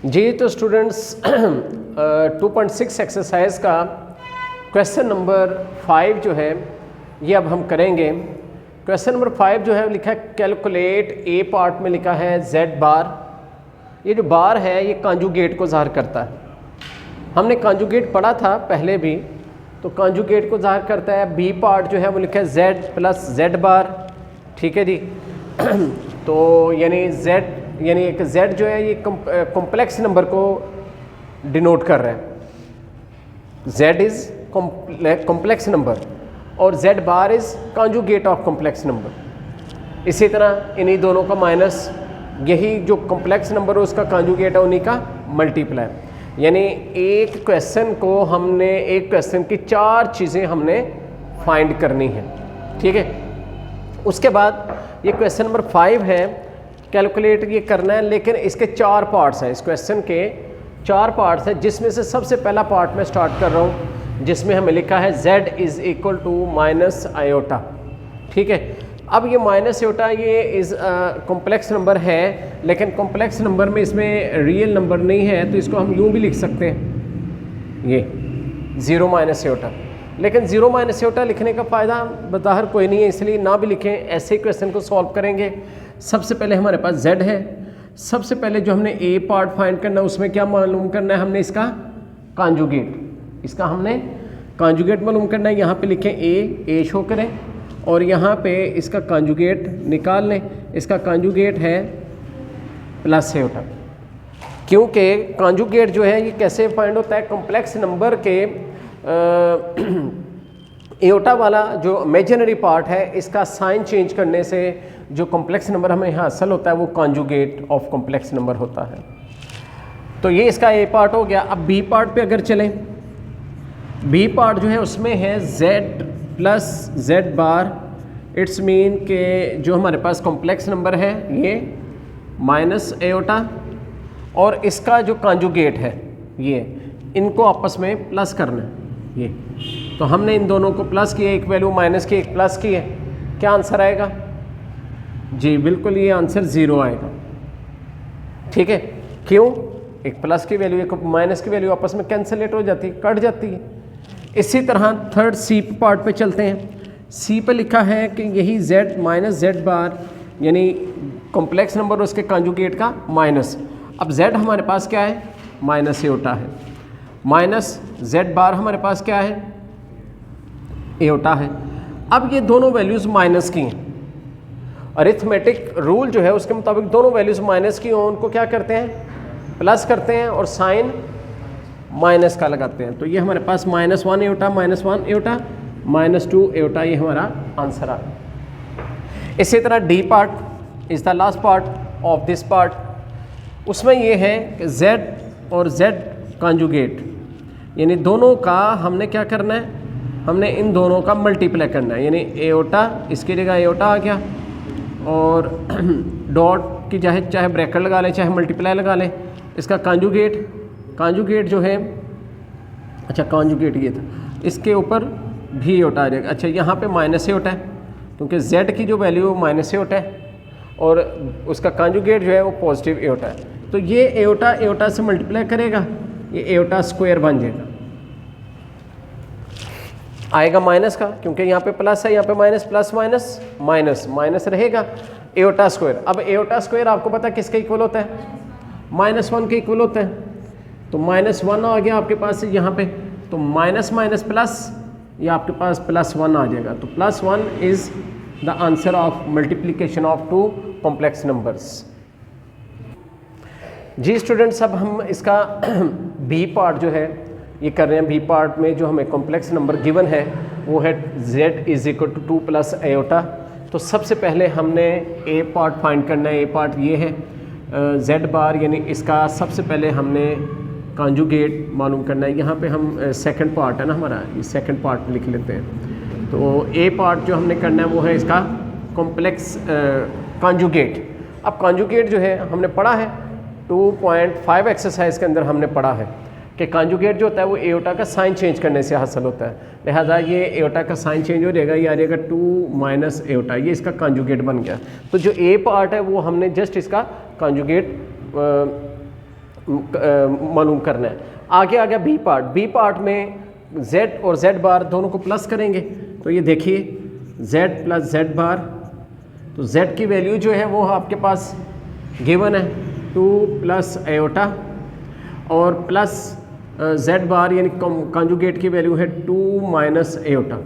जी तो students 2.6 exercise का question number 5 जो है ये अब हम करेंगे। क्वेश्चन नंबर 5 जो है लिखा है कैलकुलेट, ए पार्ट में लिखा है जेड बार। ये जो बार है ये कॉन्जुगेट को ज़ाहिर करता है। हमने कॉन्जुगेट पढ़ा था पहले भी, तो कॉन्जुगेट को ज़ाहिर करता है। बी पार्ट जो है वो लिखा है जेड प्लस जेड बार, ठीक है जी। तो यानी जेड यानी एक z जो है ये कॉम्प्लेक्स नंबर को डिनोट कर रहा है। z इज़ कॉम्प्लेक्स नंबर और z bar is conjugate of complex number. इसी तरह इन्हीं दोनों का माइनस, यही जो कॉम्प्लेक्स नंबर है उसका कॉन्जुगेट है उन्हीं का मल्टीप्लाई। यानी एक क्वेश्चन की 4 चीज़ें हमने फाइंड करनी है, ठीक है। उसके बाद ये क्वेश्चन नंबर 5 है, कैलकुलेट ये करना है, लेकिन इसके 4 पार्ट्स हैं। इस क्वेश्चन के 4 पार्ट्स हैं, जिसमें से सबसे पहला पार्ट मैं स्टार्ट कर रहा हूँ, जिसमें हमें लिखा है z is equal to minus iota, ठीक है। अब ये माइनस आयोटा ये इज़ कॉम्प्लेक्स नंबर है, लेकिन कॉम्प्लेक्स नंबर में इसमें रियल नंबर नहीं है, तो इसको हम यूँ भी लिख सकते हैं, ये 0 माइनस आयोटा। लेकिन 0 माइनस आयोटा लिखने का फ़ायदा बज़ाहिर कोई नहीं है, इसलिए ना भी लिखें, ऐसे ही क्वेश्चन को सॉल्व करेंगे। सबसे पहले हमारे पास z है। सबसे पहले जो हमने a पार्ट फाइंड करना है उसमें क्या मालूम करना है, हमने इसका कॉन्जुगेट, इसका हमने कॉन्जुगेट मालूम करना है। यहाँ पे लिखें a शो करें और यहाँ पे इसका कॉन्जुगेट निकाल लें। इसका कॉन्जुगेट है प्लस आयोटा, क्योंकि कॉन्जुगेट जो है ये कैसे फाइंड होता है, कॉम्प्लेक्स नंबर के एयोटा वाला जो इमेजिनरी पार्ट है इसका साइन चेंज करने से जो कॉम्प्लेक्स नंबर हमें यहाँ हासिल होता है वो कॉन्जुगेट ऑफ कॉम्प्लेक्स नंबर होता है। तो ये इसका ए पार्ट हो गया। अब बी पार्ट पे अगर चलें, बी पार्ट जो है उसमें है z plus Z bar. It's mean के जो हमारे पास कॉम्प्लेक्स नंबर है ये माइनस एयोटा और इसका जो कॉन्जुगेट है ये, इनको आपस में प्लस करना है ये। तो हमने इन दोनों को प्लस किया, एक वैल्यू माइनस की एक प्लस की है, क्या आंसर आएगा जी, बिल्कुल ये आंसर 0 आएगा, ठीक है। क्यों, एक प्लस की वैल्यू एक माइनस की वैल्यू आपस में कैंसलेट हो जाती है, कट जाती है। इसी तरह थर्ड सी पार्ट पे चलते हैं। सी पे लिखा है कि यही z माइनस जेड बार, यानी कॉम्प्लेक्स नंबर उसके कॉन्जुगेट का माइनस। अब z हमारे पास क्या है, माइनस एयोटा है, माइनस जेड बार हमारे पास क्या है, एयोटा है। अब ये दोनों वैल्यूज़ माइनस की हैं। अरिथमेटिक रूल जो है उसके मुताबिक दोनों वैल्यूज़ माइनस की हों उनको क्या करते हैं, प्लस करते हैं और साइन माइनस का लगाते हैं। तो ये हमारे पास -1 एयोटा, -1 एयोटा, -2 एयोटा, ये हमारा आंसर आ गया। इसी तरह D part is the last part of this part. उसमें ये है कि z और z कॉन्जुगेट, यानी दोनों का हमने क्या करना है, हमने इन दोनों का मल्टीप्लाई करना है। यानी एयोटा, इसकी जगह एयोटा आ गया और डॉट की चाहे ब्रैकेट लगा लें चाहे मल्टीप्लाई लगा लें। इसका कॉन्जुगेट जो है, अच्छा कॉन्जुगेट ये था, इसके ऊपर भी एयोटा आ जाएगा। अच्छा यहाँ पे माइनस एयोटा है क्योंकि z की जो वैल्यू माइनस एयोटा है और उसका कॉन्जुगेट जो है वो पॉजिटिव एयोटा है। तो ये एयोटा एयोटा से मल्टीप्लाई करेगा, ये एयोटा स्क्वायर बन जाएगा, आएगा माइनस का, क्योंकि यहाँ पे प्लस है, यहाँ पे minus, plus minus minus, minus रहेगा एयोटा स्क्वायर। अब एयोटा स्क्वायर आपको पता है किसके इक्वल होता है, -1 के इक्वल होता है। तो -1 आ गया आपके पास यहाँ पे, तो माइनस माइनस प्लस, ये आपके पास +1 आ जाएगा। तो +1 is the answer of multiplication of 2 complex numbers. जी स्टूडेंट्स, अब हम इसका बी पार्ट जो है ये कर रहे हैं। बी पार्ट में जो हमें कॉम्प्लेक्स नंबर गिवन है वो है z is equal to 2 plus iota. तो सबसे पहले हमने ए पार्ट फाइंड करना है। ए पार्ट ये है z बार, यानी इसका सबसे पहले हमने कॉन्जुगेट मालूम करना है। यहाँ पे हम सेकंड पार्ट है ना हमारा, ये सेकंड पार्ट लिख लेते हैं। तो ए पार्ट जो हमने करना है वो है इसका कॉम्प्लेक्स कॉन्जुगेट। अब कॉन्जुगेट जो है हमने पढ़ा है 2.5 एक्सरसाइज के अंदर हमने पढ़ा है कि कॉन्जुगेट जो होता है वो एयोटा का साइन चेंज करने से हासिल होता है। लिहाजा ये एयोटा का साइन चेंज हो जाएगा, ये आ जाएगा 2 माइनस एयोटा, ये इसका कॉन्जुगेट बन गया। तो जो ए पार्ट है वो हमने जस्ट इसका कॉन्जुगेट मालूम करना है। आगे आ गया बी पार्ट। बी पार्ट में z और z बार दोनों को प्लस करेंगे, तो ये देखिए z प्लस z बार, तो z की वैल्यू जो है वो आपके पास गिवन है 2 प्लस एयोटा, और प्लस z बार यानी कॉन्जुगेट की वैल्यू है 2 माइनस एयोटा।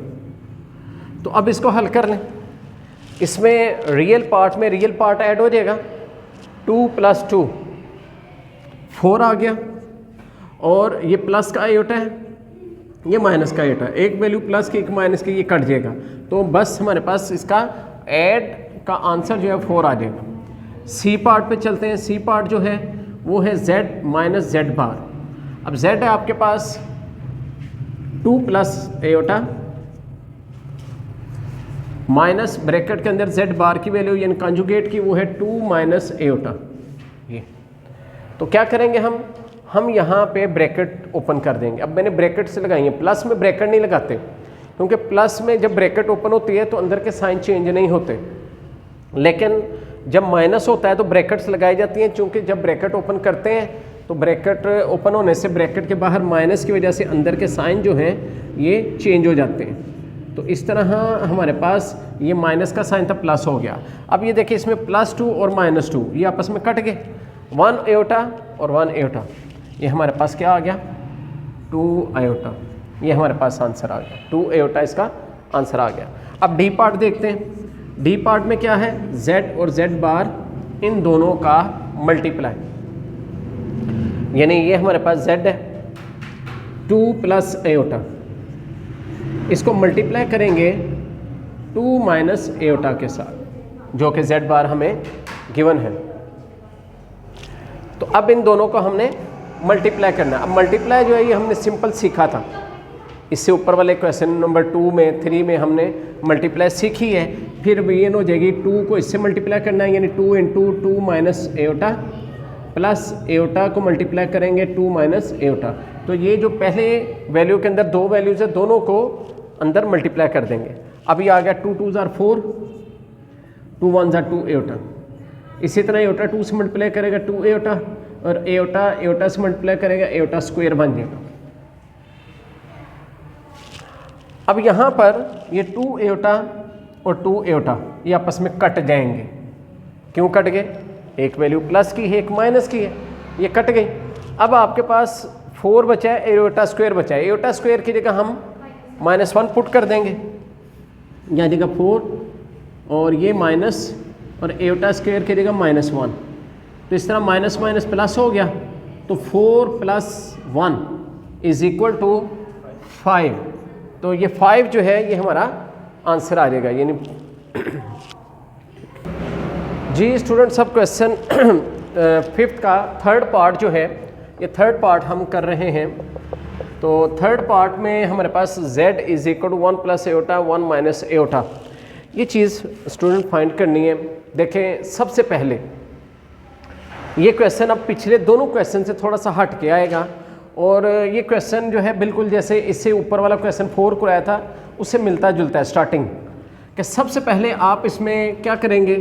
तो अब इसको हल कर लें। इसमें रियल पार्ट ऐड हो जाएगा, 2 प्लस 2 4 आ गया, और ये प्लस का एयोटा है, ये माइनस का एयोटा है, एक वैल्यू प्लस की एक माइनस की, ये कट जाएगा, तो बस हमारे पास इसका ऐड का आंसर जो है 4 आ जाएगा। सी पार्ट पे चलते हैं। सी पार्ट जो है वो है z माइनस z बार। अब z है आपके पास 2 प्लस एयोटा माइनस ब्रैकेट के अंदर z बार की वैल्यू यानी कॉन्जुगेट की वो है 2 माइनस एयोटा। ये तो क्या करेंगे हम यहाँ पे ब्रैकेट ओपन कर देंगे। अब मैंने ब्रैकेट से लगाई है, प्लस में ब्रैकेट नहीं लगाते, क्योंकि प्लस में जब ब्रैकेट ओपन होती है तो अंदर के साइन चेंज नहीं होते, लेकिन जब माइनस होता है तो ब्रैकेट्स लगाई जाती हैं। चूँकि जब ब्रैकेट ओपन करते हैं तो ब्रैकेट ओपन होने से ब्रैकेट के बाहर माइनस की वजह से अंदर के साइन जो हैं ये चेंज हो जाते हैं। तो इस तरह हमारे पास ये माइनस का साइन था, प्लस हो गया। अब ये देखिए इसमें +2 और -2 ये आपस में कट गए, 1 एयोटा और 1 एयोटा, ये हमारे पास क्या आ गया 2 एयोटा। ये हमारे पास आंसर आ गया, 2 एयोटा इसका आंसर आ गया। अब डी पार्ट देखते हैं। डी पार्ट में क्या है, z और z बार इन दोनों का मल्टीप्लाई, यानी ये हमारे पास z है 2 प्लस एयोटा, इसको मल्टीप्लाई करेंगे 2 माइनस एयोटा के साथ, जो कि z बार हमें गिवन है। तो अब इन दोनों को हमने मल्टीप्लाई करना है। अब मल्टीप्लाई जो है ये हमने सिंपल सीखा था, इससे ऊपर वाले क्वेश्चन नंबर 2 में 3 में हमने मल्टीप्लाई सीखी है। फिर ये हो जाएगी 2 को इससे मल्टीप्लाई करना है, यानी 2 into 2 minus aorta plus aorta को मल्टीप्लाई करेंगे 2 माइनस एयोटा। तो ये जो पहले वैल्यू के अंदर 2 वैल्यूज़ है दोनों को अंदर मल्टीप्लाई कर देंगे। अब ये आ गया 2 2 * 4, 2 1 * 2 एयोटा। इसी तरह एयोटा 2 से मल्टीप्लाई करेगा 2 एयोटा, और एयोटा से मल्टीप्लाई करेगा एयोटा स्क्वायर बन जाएगा। अब यहाँ पर ये 2 एयोटा और 2 एयोटा ये आपस में कट जाएंगे। क्यों कट गए, एक वैल्यू प्लस की है एक माइनस की है, ये कट गई। अब आपके पास 4 बचा है, एयोटा स्क्वायर बचा है। एयोटा स्क्वायर की जगह हम -1 पुट कर देंगे, यहाँ जगह 4 और ये माइनस, और एयोटा स्क्वायर की जगह -1। तो इस तरह माइनस माइनस प्लस हो गया, तो 4 + 1 = 5। तो ये 5 जो है ये हमारा आंसर आ जाएगा। यानी जी स्टूडेंट सब क्वेश्चन 5th का थर्ड पार्ट जो है ये थर्ड पार्ट हम कर रहे हैं। तो थर्ड पार्ट में हमारे पास z = 1 + एयोटा 1 माइनस एयोटा, ये चीज़ स्टूडेंट फाइंड करनी है। देखें सबसे पहले ये क्वेश्चन अब पिछले दोनों क्वेश्चन से थोड़ा सा हट के आएगा, और ये क्वेश्चन जो है बिल्कुल जैसे इससे ऊपर वाला क्वेश्चन 4 को आया था उससे मिलता जुलता है स्टार्टिंग कि सबसे पहले आप इसमें क्या करेंगे,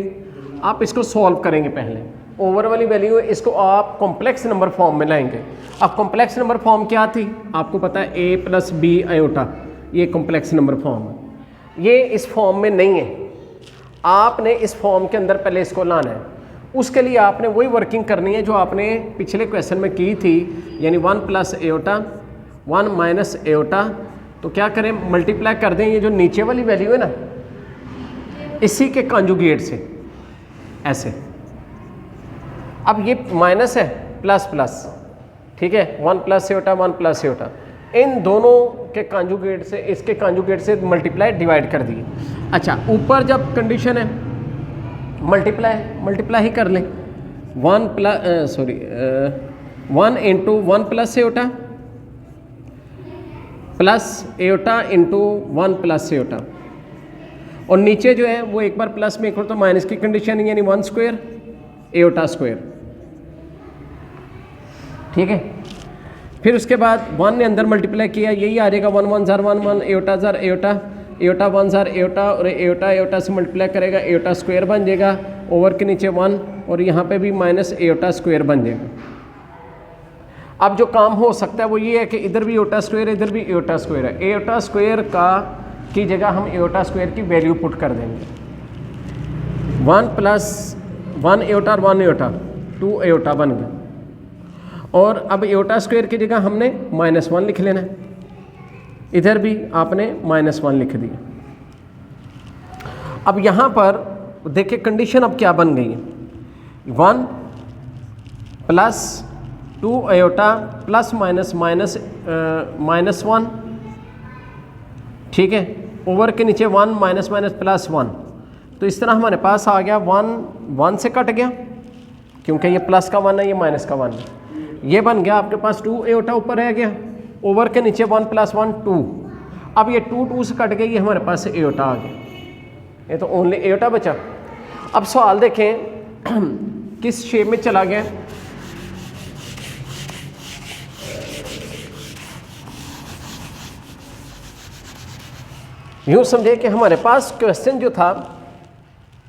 आप इसको सॉल्व करेंगे। पहले ओवर वाली वैल्यू है इसको आप कॉम्प्लेक्स नंबर फॉर्म में लाएंगे। अब कॉम्प्लेक्स नंबर फॉर्म क्या थी आपको पता है, a + b एयोटा, ये कॉम्प्लेक्स नंबर फॉर्म है। ये इस फॉर्म में नहीं है, आपने इस फॉर्म के अंदर पहले इसको लाना है। उसके लिए आपने वही वर्किंग करनी है जो आपने पिछले क्वेश्चन में की थी, यानी 1 + एयोटा 1 माइनस एयोटा। तो क्या करें, मल्टीप्लाई कर दें ये जो नीचे वाली वैल्यू है ना इसी के कॉन्जुगेट से, ऐसे। अब ये माइनस है प्लस प्लस, ठीक है, 1 + एयोटा 1 + एयोटा, इन दोनों के कॉन्जुगेट से इसके कॉन्जुगेट से मल्टीप्लाई डिवाइड कर दिए। अच्छा, ऊपर जब कंडीशन है मल्टीप्लाई ही कर लें, 1 into 1 + aorta plus aorta into 1 + aorta, और नीचे जो है वो एक बार प्लस में एक बार तो माइनस की कंडीशन, यानी 1 स्क्वायर एयोटा स्क्वायर, ठीक है। फिर उसके बाद 1 ने अंदर मल्टीप्लाई किया, यही आ जाएगा 1 1 * 1 1 aorta jar aorta, aorta 1 jar aorta, और एयोटा से मल्टीप्लाई करेगा एयोटा स्क्वायर बन जाएगा, ओवर के नीचे 1 और यहाँ पे भी माइनस एयोटा स्क्वायर बन जाएगा। अब जो काम हो सकता है वो ये है कि इधर भी एओटा स्क्वायर है, इधर भी एओटा स्क्वायर है। एओटा स्क्वायर की जगह हम एओटा स्क्वायर की वैल्यू पुट कर देंगे। 1 + 1 एओटा और 1 एओटा 2 एओटा बन गया। और अब एओटा स्क्वायर की जगह हमने -1 लिख लेना है, इधर भी आपने -1 लिख दिया। अब यहाँ पर देखिए कंडीशन अब क्या बन गई है, 1 + 2 एओटा ± -1, ठीक है, ओवर के नीचे 1 --+1। तो इस तरह हमारे पास आ गया 1 से कट गया क्योंकि ये प्लस का 1 है, ये माइनस का 1 है। ये बन गया आपके पास 2 एओटा ऊपर रह गया, ओवर के नीचे 1 + 1 2। अब ये 2 से कट गया, ये हमारे पास एओटा आ गया, ये तो ओनली एओटा बचा। अब सवाल देखें किस शेप में चला गया। यूँ समझे कि हमारे पास क्वेश्चन जो था,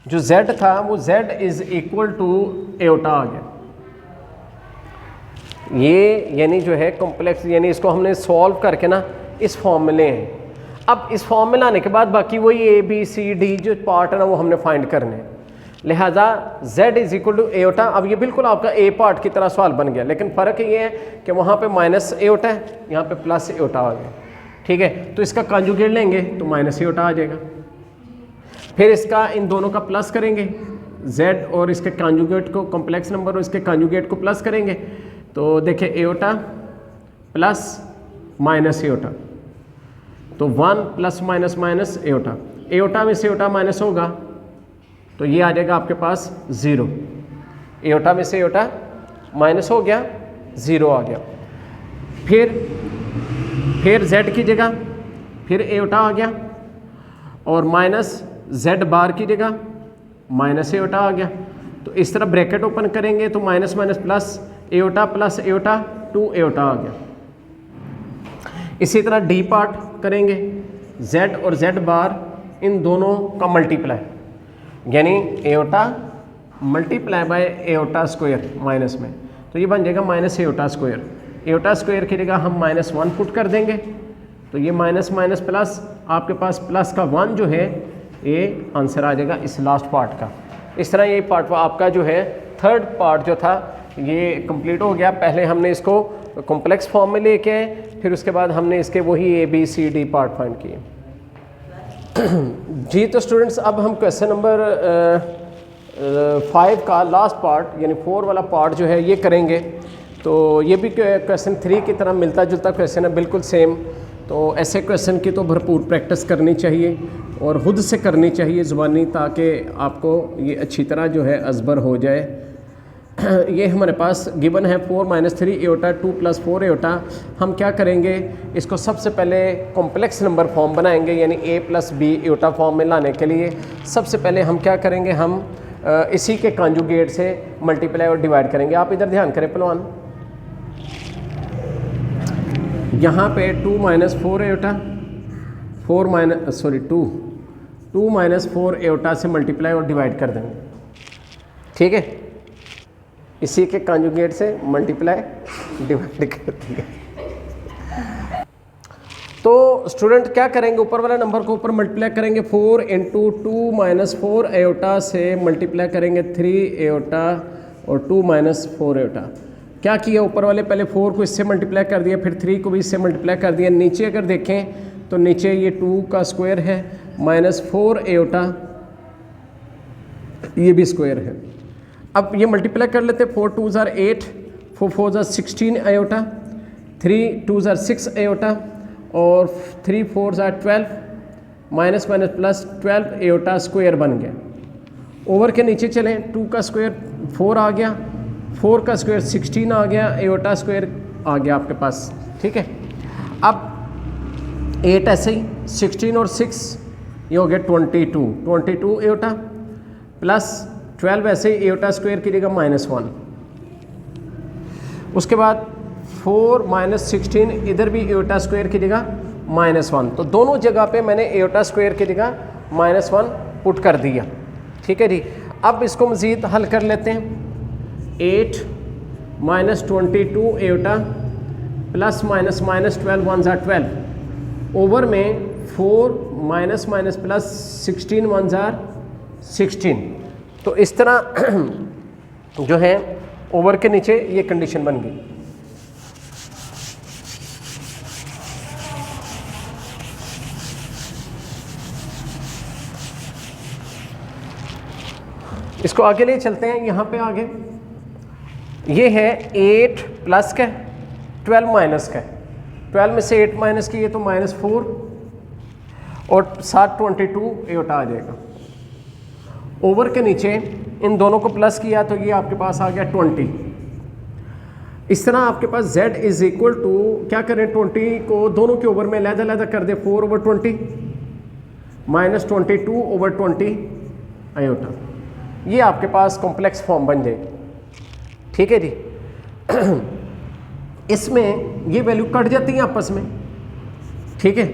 जो z था वो z = एओटा आ गया। ये यानी जो है कॉम्प्लेक्स, यानी इसको हमने सॉल्व करके ना इस फॉर्म में ले हैं। अब इस फॉर्म में लाने के बाद बाकी वही a b c d जो पार्ट है ना वो हमने फाइंड करने हैं। लिहाजा z = एओटा। अब ये बिल्कुल आपका a पार्ट की तरह सवाल बन गया, लेकिन फ़र्क ये है कि वहाँ पे माइनस एओटा है, यहाँ पे प्लस एओटा आ गया, ठीक है। तो इसका कॉन्जुगेट लेंगे तो माइनस एओटा आ जाएगा। फिर इसका इन दोनों का प्लस करेंगे, z और इसके कॉन्जुगेट को, कॉम्प्लेक्स नंबर और इसके कॉन्जुगेट को प्लस करेंगे तो देखिए एओटा प्लस माइनस एओटा, तो 1 ± एओटा। एओटा में से एओटा माइनस होगा तो ये आ जाएगा आपके पास 0। एओटा में से एओटा माइनस हो गया, 0 आ गया। फिर z की जगह फिर एओटा आ गया और माइनस z बार की जगह माइनस एओटा आ गया। तो इस तरह ब्रैकेट ओपन करेंगे तो minus minus plus iota plus iota 2 iota आ गया। इसी तरह डी पार्ट करेंगे, z और z बार इन दोनों का मल्टीप्लाई, यानी iota multiply by iota square minus में, तो ये बन जाएगा minus iota square. Iota square की जगह हम -1 पुट कर देंगे तो ये माइनस माइनस प्लस, आपके पास प्लस का 1 जो है ये आंसर आ जाएगा इस लास्ट पार्ट का। इस तरह ये पार्ट आपका जो है थर्ड पार्ट जो था ये कंप्लीट हो गया। पहले हमने इसको कॉम्प्लेक्स फॉर्म में लेके आए, फिर उसके बाद हमने इसके वही ABCD पार्ट फाइंड किए। जी तो स्टूडेंट्स अब हम क्वेश्चन नंबर 5 का लास्ट पार्ट यानी 4 वाला पार्ट जो है ये करेंगे। तो ये भी क्वेश्चन 3 की तरह मिलता जुलता क्वेश्चन है, बिल्कुल सेम। तो ऐसे क्वेश्चन की तो भरपूर प्रैक्टिस करनी चाहिए और खुद से करनी चाहिए ज़ुबानी, ताकि आपको ये अच्छी तरह जो है अज़बर हो जाए। ये हमारे पास गिवन है 4 - 3 एओटा 2 + 4 एओटा। हम क्या करेंगे, इसको सबसे पहले कॉम्प्लेक्स नंबर फॉर्म बनाएंगे, यानी a + b एओटा फॉर्म में लाने के लिए सबसे पहले हम क्या करेंगे, हम इसी के कॉन्जुगेट से मल्टीप्लाई और डिवाइड करेंगे। आप इधर ध्यान करें पहलवान, यहाँ पे 2 - 4 एओटा 2 - 4 एओटा से मल्टीप्लाई और डिवाइड कर देंगे, ठीक है। इसी के कॉन्जुगेट से मल्टीप्लाई डिवाइड कर देंगे। तो स्टूडेंट क्या करेंगे, ऊपर वाला नंबर को ऊपर मल्टीप्लाई करेंगे, 4 × 2 - 4 एओटा से मल्टीप्लाई करेंगे 3 एओटा और 2 - 4 एओटा। क्या किया, ऊपर वाले पहले 4 को इससे मल्टीप्लाई कर दिया, फिर 3 को भी इससे मल्टीप्लाई कर दिया। नीचे अगर देखें तो नीचे ये 2 का स्क्वायर है, -4 एओटा ये भी स्क्वायर है। अब ये मल्टीप्लाई कर लेते, 4 × 2 = 8, 4 × 4 = 16 एओटा, 3 × 2 = 6 एओटा और 3 × 4 = 12, minus minus plus 12 aorta square बन गया। ओवर के नीचे चलें, 2 का स्क्वायर 4 आ गया, 4 का स्क्वायर 16 आ गया, एओटा स्क्वायर आ गया आपके पास, ठीक है। अब 8 ऐसे ही, 16 और 6 ये हो गया 22 एओटा प्लस 12 ऐसे ही एओटा स्क्वायर की जगह -1। उसके बाद 4 - 16 इधर भी एओटा स्क्वायर की जगह -1। तो दोनों जगह पे मैंने एओटा स्क्वायर की जगह -1 पुट कर दिया, ठीक है जी। अब इसको मज़ीद हल कर लेते हैं। 8 - 22 iota plus minus minus 12 one ज़ार 12 ओवर में 4 माइनस माइनस प्लस 16 वन ज़ार 16। तो इस तरह जो है ओवर के नीचे ये कंडीशन बन गई। इसको आगे ले चलते हैं। यहाँ पे आगे ये है 8 प्लस का 12 माइनस का। 12 में से 8 माइनस किए तो -4 और 7 22 एटा आ जाएगा। ओवर के नीचे इन दोनों को प्लस किया तो ये आपके पास आ गया 20। इस तरह आपके पास z इज इक्वल टू क्या करें, 20 को दोनों के ओवर में अलग-अलग कर दे, 4/20 -22 ओवर 20 आयोटा। ये आपके पास कॉम्प्लेक्स फॉर्म बन जाएगी। ठीक है जी। इसमें ये वैल्यू कट जाती है आपस में। ठीक है,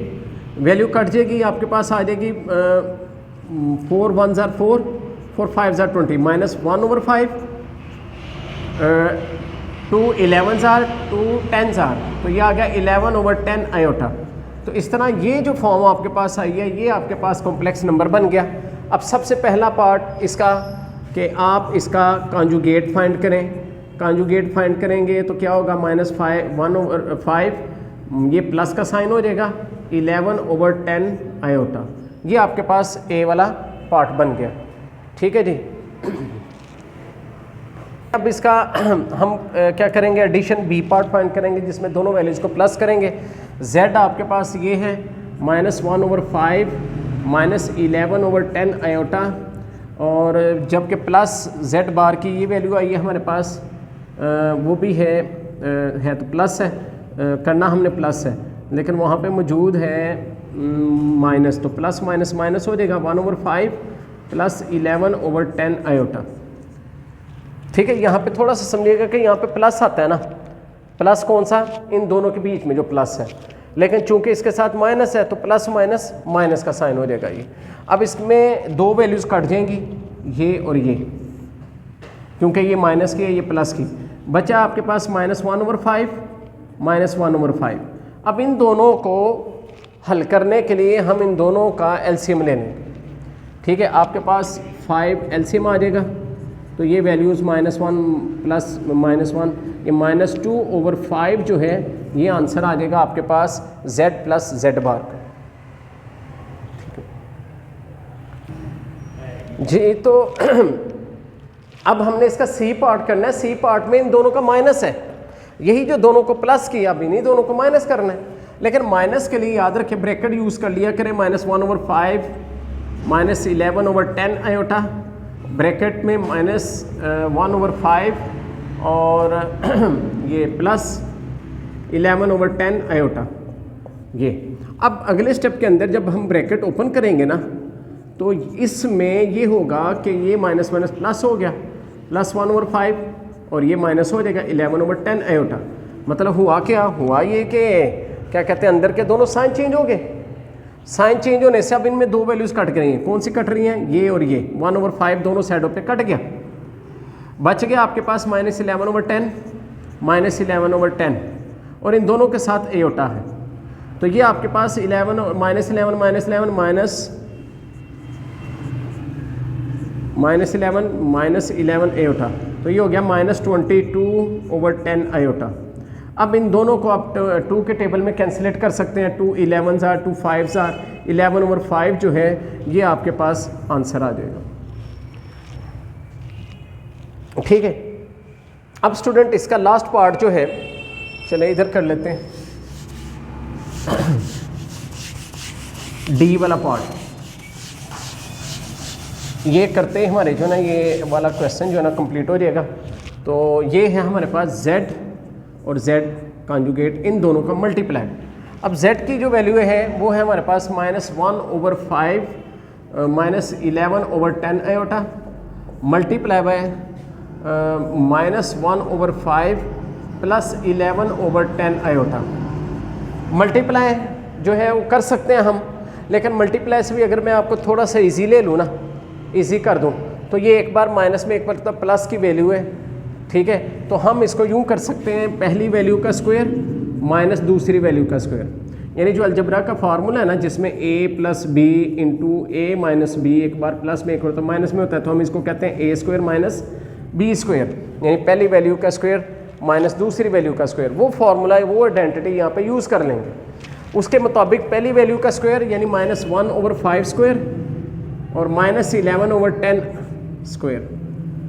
वैल्यू कट जाएगी, आपके पास आ जाएगी 4 1 ज़ार 4 4 5 ज़ार 20 -1/5 2 11 ज़ार 2 10 ज़ार, तो ये आ गया 11/10 आयोटा। तो इस तरह ये जो फॉर्म आपके पास आई है ये आपके पास कॉम्प्लेक्स नंबर बन गया। अब सबसे पहला पार्ट इसका कि आप इसका कॉन्जुगेट फाइंड करें। कॉन्जुगेट फाइंड करेंगे तो क्या होगा, -1/5 ये प्लस का साइन हो जाएगा 11/10 आयोटा। ये आपके पास ए वाला पार्ट बन गया। ठीक है जी। अब इसका हम क्या करेंगे, एडिशन बी पार्ट फाइंड करेंगे जिसमें दोनों वैल्यूज़ को प्लस करेंगे। z आपके पास ये है -1/5 -11/10 आयोटा, और जबकि प्लस z बार की ये वैल्यू आई है हमारे पास, वो भी है तो प्लस है, करना हमने प्लस है लेकिन वहाँ पे मौजूद है माइनस, तो प्लस माइनस माइनस हो जाएगा 1/5 प्लस 11/10 आयोटा। ठीक है, यहाँ पे थोड़ा सा समझिएगा कि यहाँ पे प्लस आता है ना, प्लस कौन सा, इन दोनों के बीच में जो प्लस है, लेकिन चूंकि इसके साथ माइनस है तो प्लस माइनस माइनस का साइन हो जाएगा ये। अब इसमें दो वैल्यूज़ कट जाएंगी, ये और ये, क्योंकि ये माइनस की है ये प्लस की, बचा आपके पास -1/5 -1/5। अब इन दोनों को हल करने के लिए हम इन दोनों का एलसीएम ले लें। ठीक है, आपके पास 5 एलसीएम आ जाएगा, तो ये वैल्यूज़ -1 प्लस -1, ये -2/5 जो है ये आंसर आ जाएगा आपके पास z प्लस z बार का। जी, तो अब हमने इसका सी पार्ट करना है। सी पार्ट में इन दोनों का माइनस है, यही जो दोनों को प्लस किया अब इन्हीं दोनों को माइनस करना है, लेकिन माइनस के लिए याद रखें ब्रैकेट यूज़ कर लिया करें, -1/5 -11/10 आयोटा, ब्रैकेट में -1/5 और ये प्लस 11/10 आयोटा। ये अब अगले स्टेप के अंदर जब हम ब्रैकेट ओपन करेंगे ना, तो इसमें ये होगा कि ये माइनस माइनस प्लस हो गया, +1/5 और ये माइनस हो जाएगा 11/10 आयोटा। मतलब हुआ क्या, हुआ ये कि क्या कहते हैं, अंदर के दोनों साइन चेंज हो गए। साइन चेंज होने से अब इनमें दो वैल्यूज़ कट रही हैं। कौन सी कट रही हैं, ये और ये, 1/5 दोनों साइडों पे कट गया, बच गया आपके पास -11/10 -11/10, और इन दोनों के साथ एयोटा है, तो ये आपके पास 11 -11 एयोटा, तो ये हो गया -22/10 आयोटा। अब इन दोनों को आप 2 के टेबल में कैंसिलेट कर सकते हैं, 2 11 ज़ार 2 5 ज़ार 11/5 जो है ये आपके पास आंसर आ जाएगा। ठीक है, अब स्टूडेंट इसका लास्ट पार्ट जो है, चले इधर कर लेते हैं, डी वाला पार्ट ये करते हैं हमारे जो ना ये वाला क्वेश्चन जो है ना कंप्लीट हो जाएगा। तो ये है हमारे पास z और z कॉन्जुगेट, इन दोनों का मल्टीप्लाई। अब z की जो वैल्यू है वो है हमारे पास -1/5 -11/10 iota, multiply by -1/5 plus 11/10 iota. Multiply जो है वो कर सकते हैं हम, लेकिन मल्टीप्लाई से भी अगर मैं आपको थोड़ा सा इजी ले लूँ ना, इजी कर दूँ, तो ये एक बार माइनस में एक बार प्लस की वैल्यू है। ठीक है, तो हम इसको यूँ कर सकते हैं, पहली वैल्यू का स्क्वायर माइनस दूसरी वैल्यू का स्क्वायर, यानी जो अलजबरा का फार्मूला है ना जिसमें a plus B into A minus B, एक बार प्लस में एक होता है माइनस में होता है, तो हम इसको कहते हैं ए स्क्वायर माइनस बी स्क्वायर, यानी पहली वैल्यू का स्क्वायर माइनस दूसरी वैल्यू का स्क्वायर। वो फार्मूला है, वो आइडेंटिटी यहाँ पे यूज़ कर लेंगे। उसके मुताबिक पहली वैल्यू का स्क्वायर यानी -1/5 स्क्वायर और -11/10 स्क्वायर,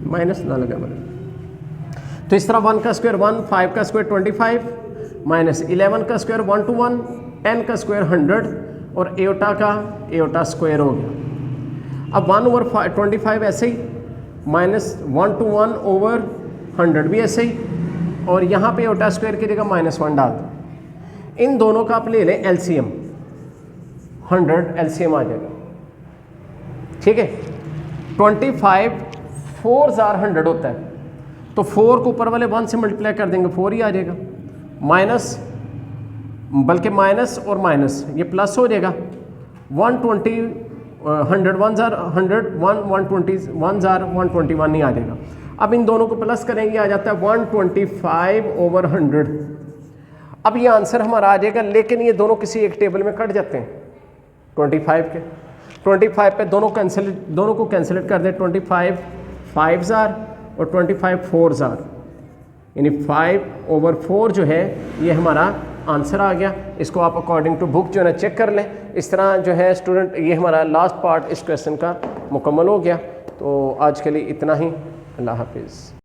माइनस ना लगा मैंने, तो इस तरह 1 का स्क्वायर 1, 5 का स्क्वायर 25, -11 का स्क्वायर 1 to 1, 10 का स्क्वायर 100 और एओटा का एओटा स्क्वायर हो गया। अब 1/25 ऐसे ही, -1 to 1/100 भी ऐसे ही, और यहाँ पे एओटा स्क्वायर की जगह -1 डाल दो। इन दोनों का आप ले लें एलसीएम, 100 एलसीएम आ जाएगा, ठीक है। 25 4 जार 100 होता है, तो 4 को ऊपर वाले 1 से मल्टीप्लाई कर देंगे 4 ही आ जाएगा, माइनस, बल्कि माइनस और माइनस ये प्लस हो जाएगा, 120 100 1 जार 100 1 120 1 जार 121 ही आ जाएगा। अब इन दोनों को प्लस करेंगे, आ जाता है 125/100। अब ये आंसर हमारा आ जाएगा, लेकिन ये दोनों किसी एक टेबल में कट जाते हैं 25 के। 25 पे दोनों को कैंसिलेट कर दें, 25 5 जार और 25 4 जार, यानी 5/4 जो है ये हमारा आंसर आ गया। इसको आप अकॉर्डिंग टू बुक जो है ना चेक कर लें। इस तरह जो है स्टूडेंट, ये हमारा लास्ट पार्ट इस क्वेश्चन का मुकम्मल हो गया। तो आज के लिए इतना ही, अल्लाह हाफिज़।